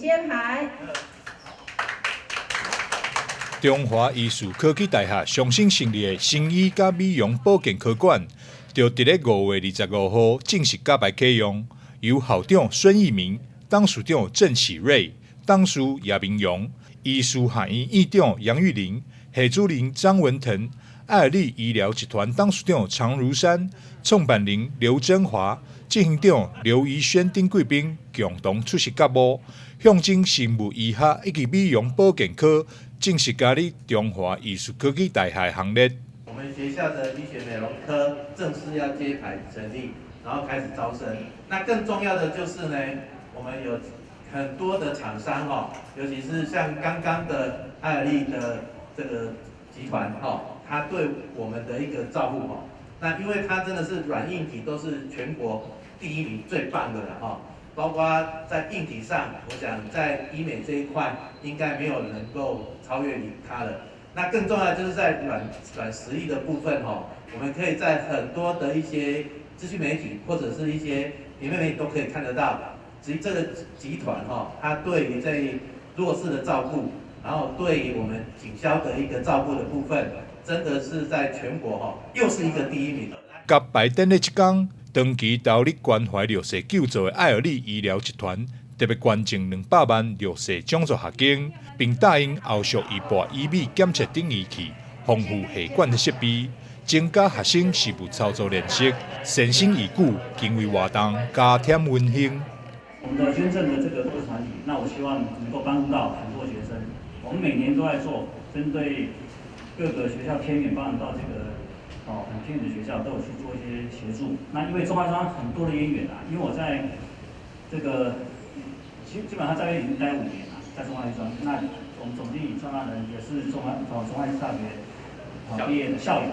揭牌。中华医术科技大学上新成立的生医甲美容保健科馆，就伫咧5月25号正式甲牌启用，由校长孙义明、董事长郑启瑞、董事叶明勇、医术学院院长杨玉玲、系主任张文腾、爱尔利医疗集团董事长常如山、创办人刘真华、执行长刘怡轩等贵宾共同出席揭幕，象征生物医学以及美容保健科正式加入中华艺术科技大学行列。我们学校的医学美容科正式要揭牌成立，然后开始招生。那更重要的就是呢，我们有很多的厂商尤其是像刚刚的爱尔利的这个集团它对我们的一个照顾那因为它真的是软硬体都是全国第1名最棒的了包括在硬体上，我想在医美这一块应该没有人能够超越它了。那更重要的就是在软实力的部分我们可以在很多的一些资讯媒体或者是一些平面媒体都可以看得到，至于这个集团它对于这弱势的照顾，然后对于我们警消的一个照顾的部分，真的是在全国又是一个第1名。甲牌登的一天，长期投入关怀弱势救助的爱尔利医疗集团，特别捐赠200万弱势奖助学金，并答应后续移拨医美检测等仪器，丰富系馆的设备，增加学生事务操作练习，身心宜故，更为活动加添温馨。我们的捐赠的这个团体，那我希望能够帮助到很多学生。我们每年都在做，针对各个学校偏远，包含到这个很偏远的学校，都有去做一些协助。那因为中华医专很多的渊源因为我在这个基本上在已经待5年了，在中华医专。那我们总经理创办人也是中华医大学毕业的校友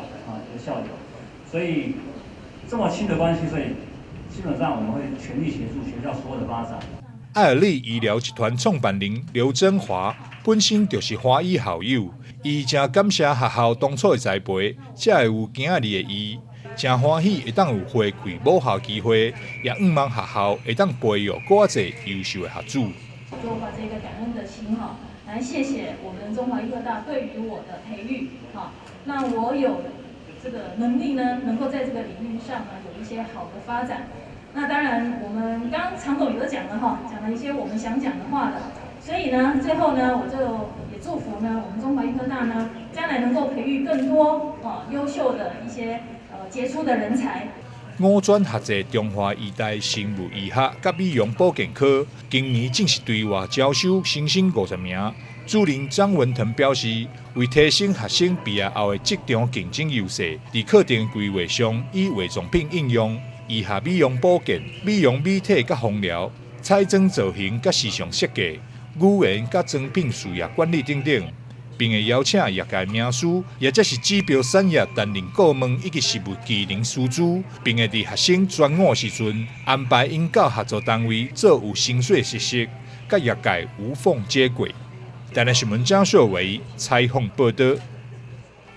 一个校友，所以这么亲的关系，所以基本上我们会全力协助学校所有的发展。爱尔利医疗集团创办人刘真华本身就是华医校友，伊真感谢学校当初的栽培，才会有今仔日的伊。真欢喜会当有花开母校机会，也希望学校会当培育更侪优秀的学子。就把这个感恩的心来谢谢我们中华医科大对于我的培育那我有这个能力呢，能够在这个领域上呢有一些好的发展。那当然，我们刚刚常总有讲了讲了一些我们想讲的话了。所以呢，最后呢，我就也祝福呢，我们中华医科大呢，将来能够培育更多优秀的一些杰出的人才。5专学者中华医大生物医学甲美容保健科，今年正式对外招收新生50名。主任张文腾表示，为提升学生毕业后的职场竞争优势，伫课程规划上以化妆品应用、医学美容保健、美容美体甲芳疗、彩妆造型甲时尚设计、语言甲装品事业管理等等，并会邀请业界名师，也则是指标产业担任顾问以及实务技能师资，并会伫学生专五时阵安排因到合作单位做有薪水实习，甲业界无缝接轨。台南新闻张硕维采访报道。